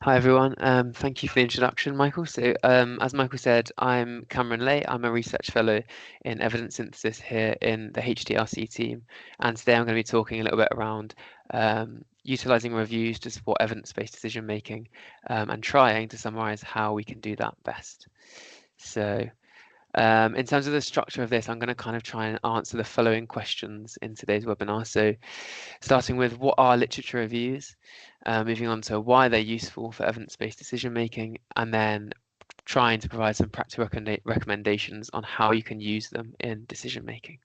Hi everyone, thank you for the introduction, Michael. So, as Michael said, I'm Cameron Lay. I'm a research fellow in evidence synthesis here in the HDRC team, and today I'm going to be talking a little bit around utilising reviews to support evidence-based decision making, and trying to summarise how we can do that best. So, in terms of the structure of this, I'm going to kind of try and answer the following questions in today's webinar. So, starting with what are literature reviews, moving on to why they're useful for evidence-based decision making, and then trying to provide some practical recommendations on how you can use them in decision making.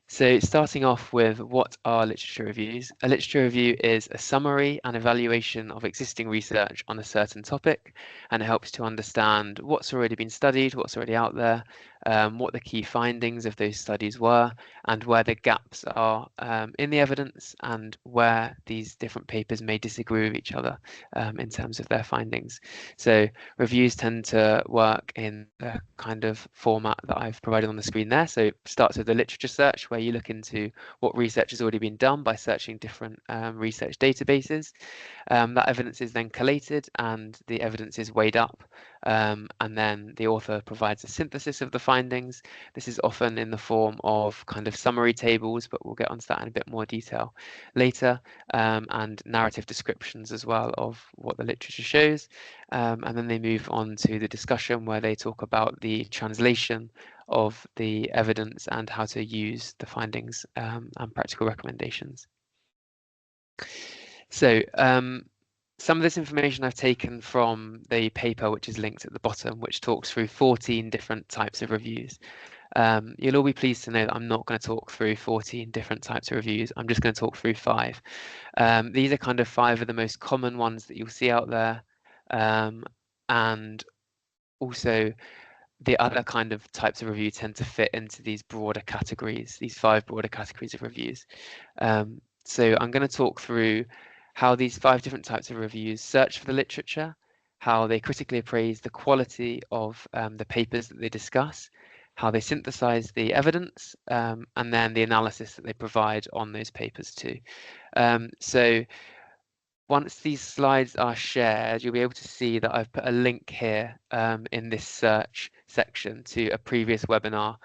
So starting off with what are literature reviews? A literature review is a summary and evaluation of existing research on a certain topic, and it helps to understand what's already been studied, what's already out there, what the key findings of those studies were, and where the gaps are in the evidence, and where these different papers may disagree with each other in terms of their findings. So reviews tend to work in the kind of format that I've provided on the screen there. So it starts with the literature search, where you look into what research has already been done by searching different research databases. That evidence is then collated and the evidence is weighed up, and then the author provides a synthesis of the findings. This is often in the form of kind of summary tables, but we'll get onto that in a bit more detail later, and narrative descriptions as well of what the literature shows. And then they move on to the discussion where they talk about the translation of the evidence and how to use the findings and practical recommendations. So some of this information I've taken from the paper, which is linked at the bottom, which talks through 14 different types of reviews. You'll all be pleased to know that I'm not going to talk through 14 different types of reviews. I'm just going to talk through 5. These are kind of 5 of the most common ones that you'll see out there. And also the other kind of types of review tend to fit into these broader categories, these 5 broader categories of reviews. So I'm going to talk through how these 5 different types of reviews search for the literature, how they critically appraise the quality of the papers that they discuss, how they synthesize the evidence, and then the analysis that they provide on those papers too. So once these slides are shared, you'll be able to see that I've put a link here in this search section to a previous webinar,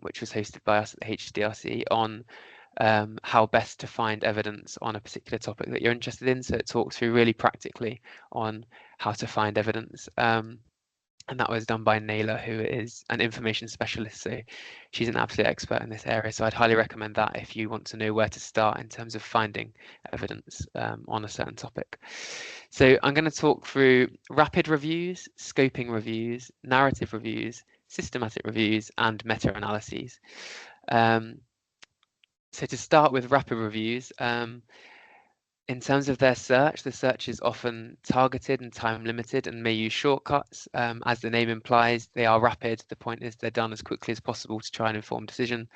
which was hosted by us at the HDRC on how best to find evidence on a particular topic that you're interested in. So it talks through really practically on how to find evidence. And that was done by Naila, who is an information specialist. So she's an absolute expert in this area. So I'd highly recommend that if you want to know where to start in terms of finding evidence on a certain topic. So I'm going to talk through rapid reviews, scoping reviews, narrative reviews, systematic reviews, and meta-analyses. So to start with rapid reviews, in terms of their search, the search is often targeted and time limited and may use shortcuts. As the name implies, they are rapid. The point is they're done as quickly as possible to try and inform decision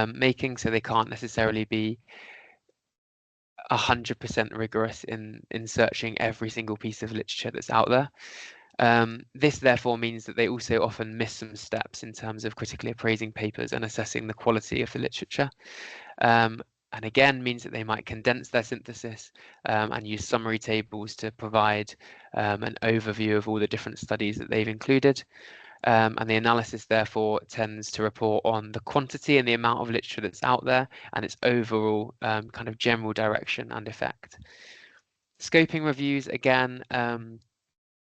making, so they can't necessarily be 100% rigorous in searching every single piece of literature that's out there. This therefore means that they also often miss some steps in terms of critically appraising papers and assessing the quality of the literature. And again means that they might condense their synthesis and use summary tables to provide an overview of all the different studies that they've included. And the analysis therefore tends to report on the quantity and the amount of literature that's out there and its overall kind of general direction and effect. Scoping reviews, again,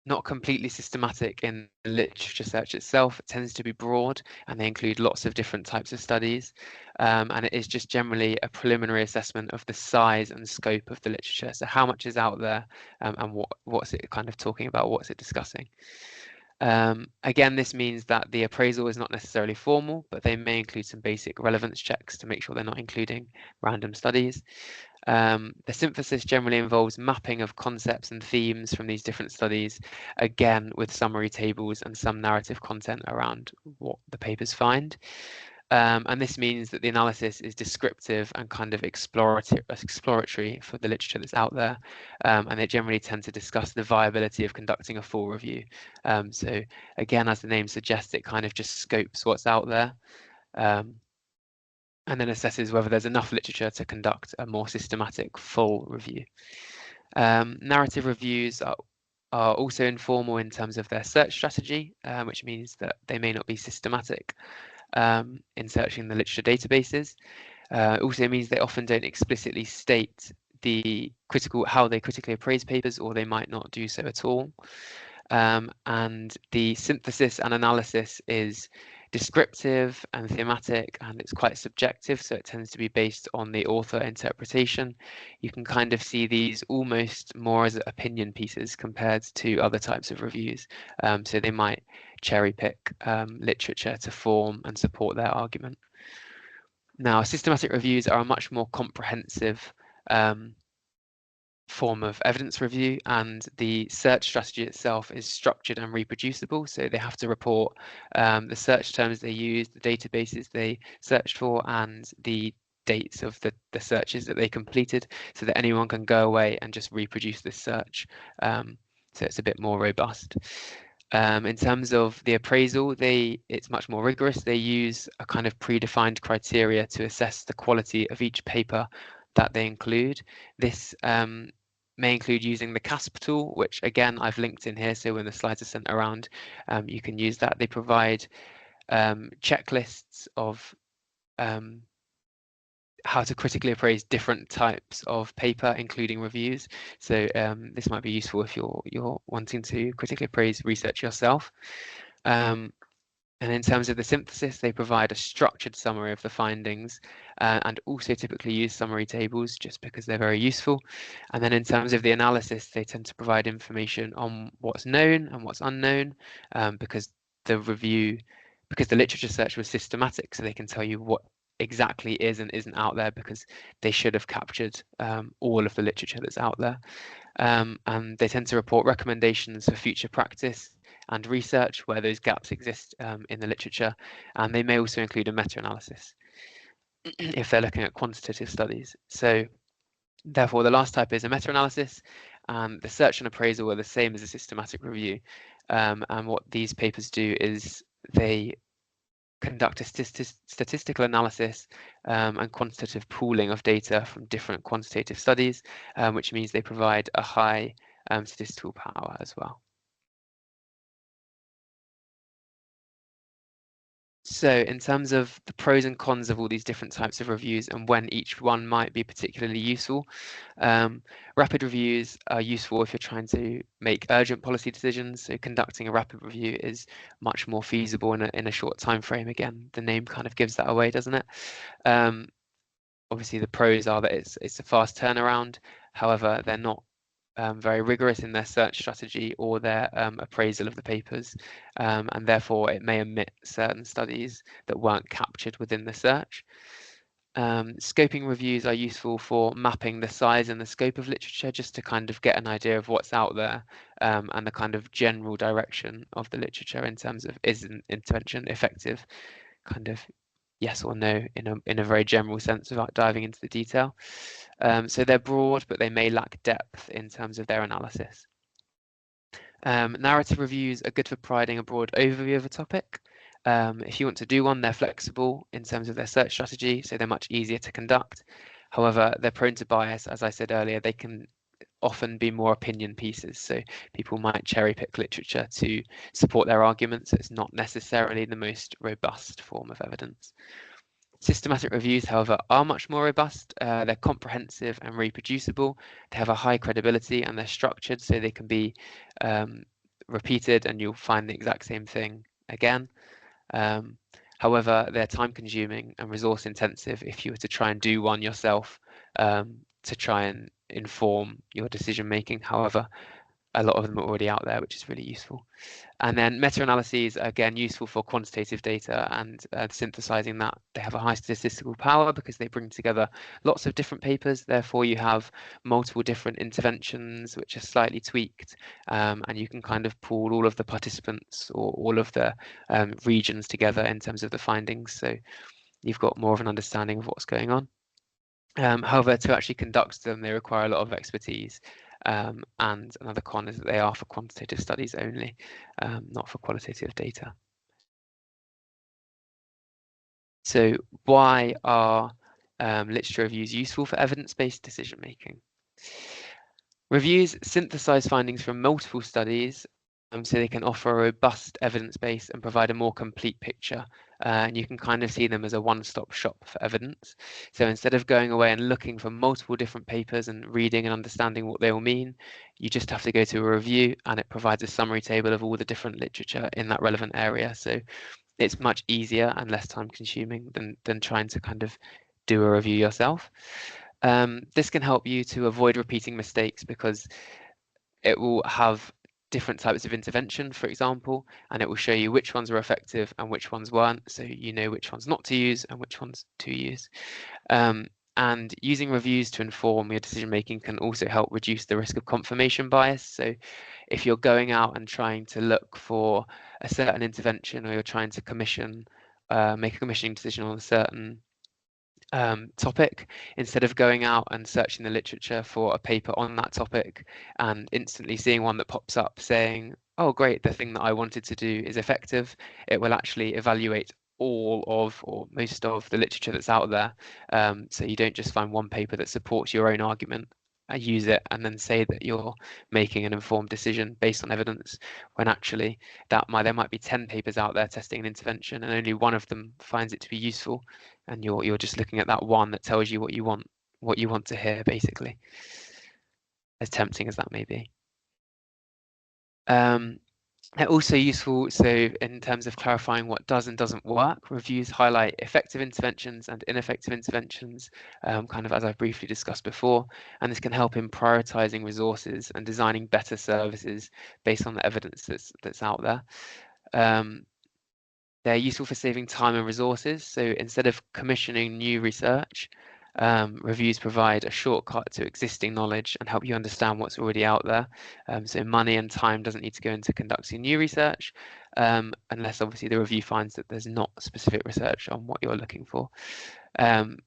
not completely systematic in the literature search itself. It tends to be broad and they include lots of different types of studies, and it is just generally a preliminary assessment of the size and scope of the literature. So how much is out there, and what's it kind of talking about, what's it discussing. Again, this means that the appraisal is not necessarily formal, but they may include some basic relevance checks to make sure they're not including random studies. The synthesis generally involves mapping of concepts and themes from these different studies, again with summary tables and some narrative content around what the papers find. And this means that the analysis is descriptive and kind of exploratory for the literature that's out there, and they generally tend to discuss the viability of conducting a full review. So again, as the name suggests, it kind of just scopes what's out there, and then assesses whether there's enough literature to conduct a more systematic full review. Narrative reviews are also informal in terms of their search strategy, which means that they may not be systematic in searching the literature databases. It also means they often don't explicitly state how they critically appraise papers, or they might not do so at all. And the synthesis and analysis is descriptive and thematic, and it's quite subjective, so it tends to be based on the author interpretation. You can kind of see these almost more as opinion pieces compared to other types of reviews. So they might cherry pick literature to form and support their argument. Now, systematic reviews are a much more comprehensive form of evidence review, and the search strategy itself is structured and reproducible. So they have to report the search terms they used, the databases they searched for, and the dates of the searches that they completed, so that anyone can go away and just reproduce this search. So it's a bit more robust. In terms of the appraisal, it's much more rigorous. They use a kind of predefined criteria to assess the quality of each paper that they include. This may include using the CASP tool, which again I've linked in here, so when the slides are sent around, you can use that. They provide checklists of how to critically appraise different types of paper, including reviews. So this might be useful if you're wanting to critically appraise research yourself. And in terms of the synthesis, they provide a structured summary of the findings and also typically use summary tables just because they're very useful. And then in terms of the analysis, they tend to provide information on what's known and what's unknown because the literature search was systematic, so they can tell you what exactly is and isn't out there because they should have captured all of the literature that's out there. And they tend to report recommendations for future practice and research where those gaps exist in the literature, and they may also include a meta-analysis if they're looking at quantitative studies. So therefore, the last type is a meta-analysis, and the search and appraisal are the same as a systematic review. And what these papers do is they conduct a statistical analysis and quantitative pooling of data from different quantitative studies, which means they provide a high statistical power as well. So in terms of the pros and cons of all these different types of reviews and when each one might be particularly useful, rapid reviews are useful if you're trying to make urgent policy decisions. So conducting a rapid review is much more feasible in a short time frame. Again, the name kind of gives that away, doesn't it? Obviously, the pros are that it's a fast turnaround. However, they're not very rigorous in their search strategy or their appraisal of the papers, and therefore it may omit certain studies that weren't captured within the search. Scoping reviews are useful for mapping the size and the scope of literature, just to kind of get an idea of what's out there and the kind of general direction of the literature in terms of is an intervention effective, kind of yes or no in a very general sense without diving into the detail. So they're broad, but they may lack depth in terms of their analysis. Narrative reviews are good for providing a broad overview of a topic. If you want to do one, they're flexible in terms of their search strategy, so they're much easier to conduct. However, they're prone to bias. As I said earlier, they can often be more opinion pieces, so people might cherry pick literature to support their arguments. So it's not necessarily the most robust form of evidence. Systematic reviews, however, are much more robust. They're comprehensive and reproducible. They have a high credibility and they're structured, so they can be repeated and you'll find the exact same thing again. However, they're time consuming and resource intensive if you were to try and do one yourself to try and inform your decision making. However, a lot of them are already out there, which is really useful. And then meta-analyses are again useful for quantitative data and synthesizing that. They have a high statistical power because they bring together lots of different papers. Therefore, you have multiple different interventions which are slightly tweaked, and you can kind of pool all of the participants or all of the regions together in terms of the findings. So you've got more of an understanding of what's going on. However, to actually conduct them, they require a lot of expertise. And another con is that they are for quantitative studies only, not for qualitative data. So why are literature reviews useful for evidence-based decision making? Reviews synthesize findings from multiple studies, so they can offer a robust evidence base and provide a more complete picture. And you can kind of see them as a one-stop shop for evidence. So instead of going away and looking for multiple different papers and reading and understanding what they all mean, you just have to go to a review, and it provides a summary table of all the different literature in that relevant area. So it's much easier and less time consuming than trying to kind of do a review yourself. This can help you to avoid repeating mistakes because it will have different types of intervention, for example, and it will show you which ones were effective and which ones weren't, so you know which ones not to use and which ones to use. And using reviews to inform your decision making can also help reduce the risk of confirmation bias. So if you're going out and trying to look for a certain intervention, or you're trying to make a commissioning decision on a certain topic, instead of going out and searching the literature for a paper on that topic and instantly seeing one that pops up saying, oh great, the thing that I wanted to do is effective, it will actually evaluate all of or most of the literature that's out there. So you don't just find one paper that supports your own argument, use it, and then say that you're making an informed decision based on evidence, when actually there might be 10 papers out there testing an intervention and only one of them finds it to be useful, and you're just looking at that one that tells you what you want to hear, basically, as tempting as that may be. They're also useful, so in terms of clarifying what does and doesn't work, reviews highlight effective interventions and ineffective interventions, kind of as I've briefly discussed before, and this can help in prioritizing resources and designing better services based on the evidence that's out there. They're useful for saving time and resources, so instead of commissioning new research, reviews provide a shortcut to existing knowledge and help you understand what's already out there. So money and time doesn't need to go into conducting new research, unless obviously the review finds that there's not specific research on what you're looking for. And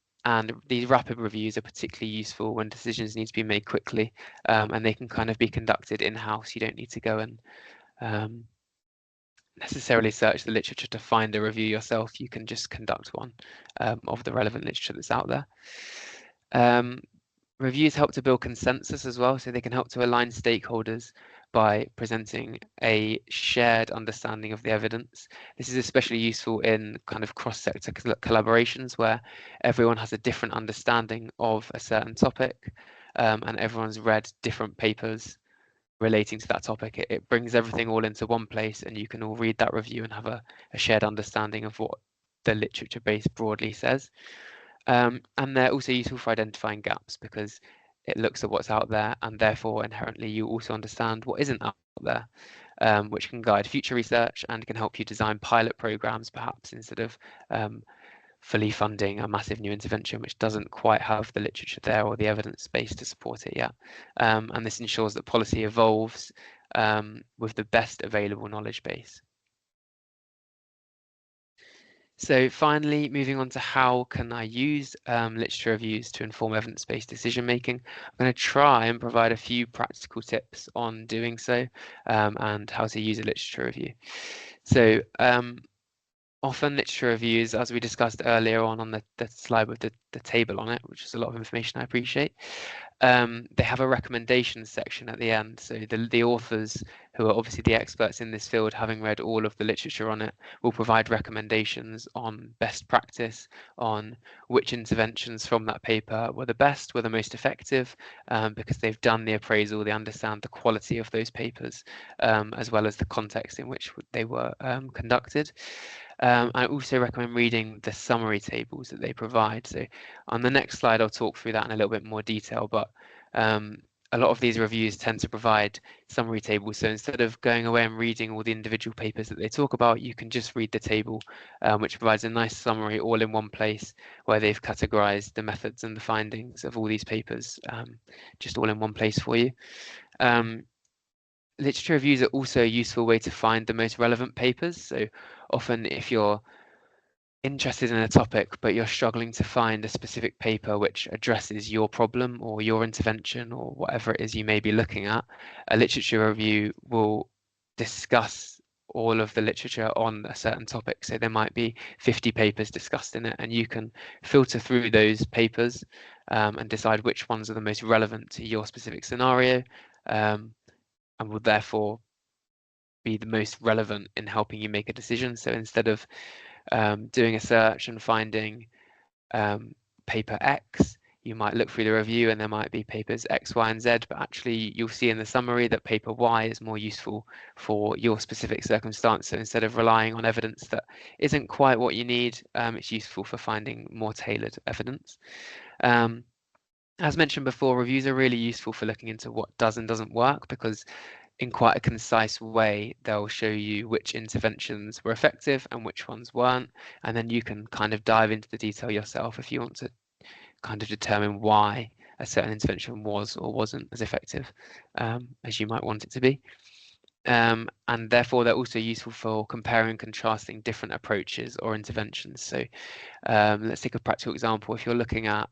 these rapid reviews are particularly useful when decisions need to be made quickly, and they can kind of be conducted in-house. You don't need to go and necessarily search the literature to find a review yourself. You can just conduct one of the relevant literature that's out there. Reviews help to build consensus as well, so they can help to align stakeholders by presenting a shared understanding of the evidence. This is especially useful in kind of cross-sector collaborations where everyone has a different understanding of a certain topic, and everyone's read different papers relating to that topic. It brings everything all into one place, and you can all read that review and have a shared understanding of what the literature base broadly says. And they're also useful for identifying gaps because it looks at what's out there, and therefore inherently you also understand what isn't out there, which can guide future research and can help you design pilot programs perhaps instead of fully funding a massive new intervention which doesn't quite have the literature there or the evidence base to support it yet. And this ensures that policy evolves with the best available knowledge base. So finally, moving on to how can I use literature reviews to inform evidence-based decision making. I'm going to try and provide a few practical tips on doing so, and how to use a literature review. So often literature reviews, as we discussed earlier on the slide with the table on it, which is a lot of information I appreciate, they have a recommendations section at the end. So the authors, who are obviously the experts in this field, having read all of the literature on it, will provide recommendations on best practice, on which interventions from that paper were the best, were the most effective, because they've done the appraisal, they understand the quality of those papers, as well as the context in which they were conducted. I also recommend reading the summary tables that they provide. So on the next slide, I'll talk through that in a little bit more detail, but a lot of these reviews tend to provide summary tables. So instead of going away and reading all the individual papers that they talk about, you can just read the table, which provides a nice summary all in one place where they've categorized the methods and the findings of all these papers, just all in one place for you. Literature reviews are also a useful way to find the most relevant papers. So often if you're interested in a topic, but you're struggling to find a specific paper which addresses your problem or your intervention or whatever it is you may be looking at, a literature review will discuss all of the literature on a certain topic. So there might be 50 papers discussed in it, and you can filter through those papers and decide which ones are the most relevant to your specific scenario, and will therefore be the most relevant in helping you make a decision. So instead of doing a search and finding paper X, you might look through the review and there might be papers X, Y, and Z, but actually you'll see in the summary that paper Y is more useful for your specific circumstance. So instead of relying on evidence that isn't quite what you need, it's useful for finding more tailored evidence. As mentioned before, reviews are really useful for looking into what does and doesn't work, because in quite a concise way, they'll show you which interventions were effective and which ones weren't. And then you can kind of dive into the detail yourself if you want to kind of determine why a certain intervention was or wasn't as effective as you might want it to be. And therefore, they're also useful for comparing and contrasting different approaches or interventions. So let's take a practical example. If you're looking at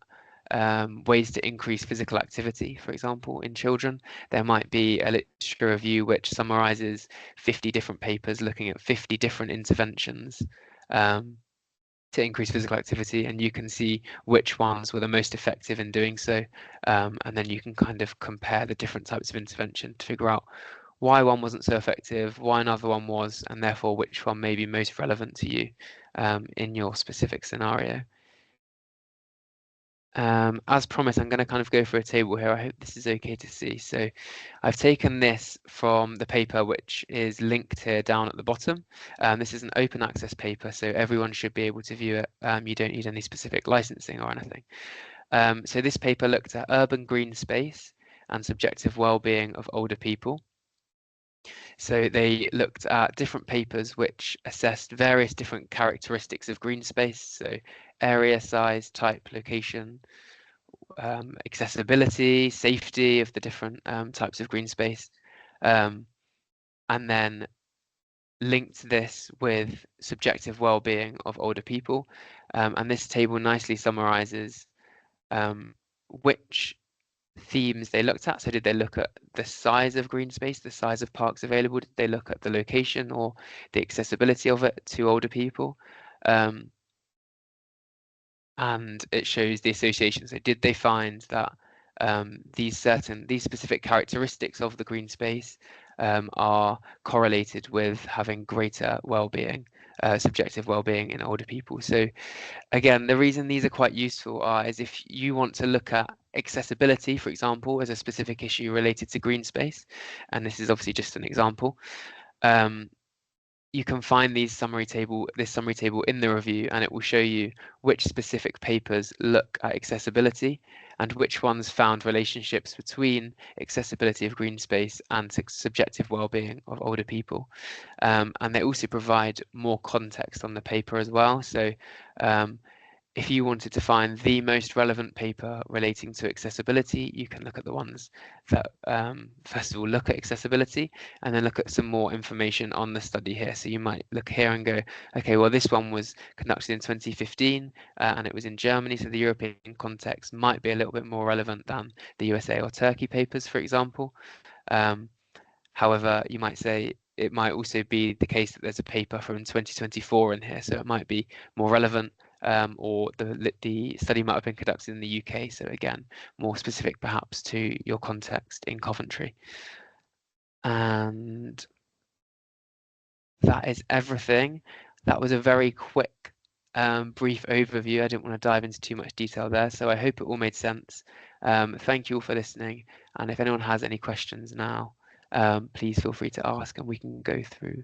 ways to increase physical activity, for example, in children, there might be a literature review which summarizes 50 different papers looking at 50 different interventions to increase physical activity, and you can see which ones were the most effective in doing so, and then you can kind of compare the different types of intervention to figure out why one wasn't so effective, why another one was, and therefore which one may be most relevant to you in your specific scenario. As promised, I'm going to kind of go through a table here. I hope this is okay to see. So I've taken this from the paper, which is linked here down at the bottom. This is an open access paper, so everyone should be able to view it. You don't need any specific licensing or anything. So this paper looked at urban green space and subjective well-being of older people. So they looked at different papers which assessed various different characteristics of green space, so area, size, type, location, accessibility, safety of the different types of green space, and then linked this with subjective well-being of older people. And this table nicely summarizes which themes they looked at. So did they look at the size of green space, the size of parks available? Did they look at the location or the accessibility of it to older people? And it shows the association. So did they find that these specific characteristics of the green space are correlated with having greater well-being, subjective well-being in older people? So again, the reason these are quite useful is if you want to look at accessibility, for example, as a specific issue related to green space, and this is obviously just an example, you can find this summary table in the review, and it will show you which specific papers look at accessibility and which ones found relationships between accessibility of green space and subjective well-being of older people. And they also provide more context on the paper as well. So if you wanted to find the most relevant paper relating to accessibility, you can look at the ones that first of all look at accessibility and then look at some more information on the study here. So you might look here and go, okay, well, this one was conducted in 2015 and it was in Germany, so the European context might be a little bit more relevant than the USA or Turkey papers, for example. However, you might say it might also be the case that there's a paper from 2024 in here, so it might be more relevant, or the study might have been conducted in the UK, so again, more specific perhaps to your context in Coventry. And that is everything. That was a very quick, brief overview. I didn't want to dive into too much detail there, so I hope it all made sense. Thank you all for listening, and if anyone has any questions now, please feel free to ask and we can go through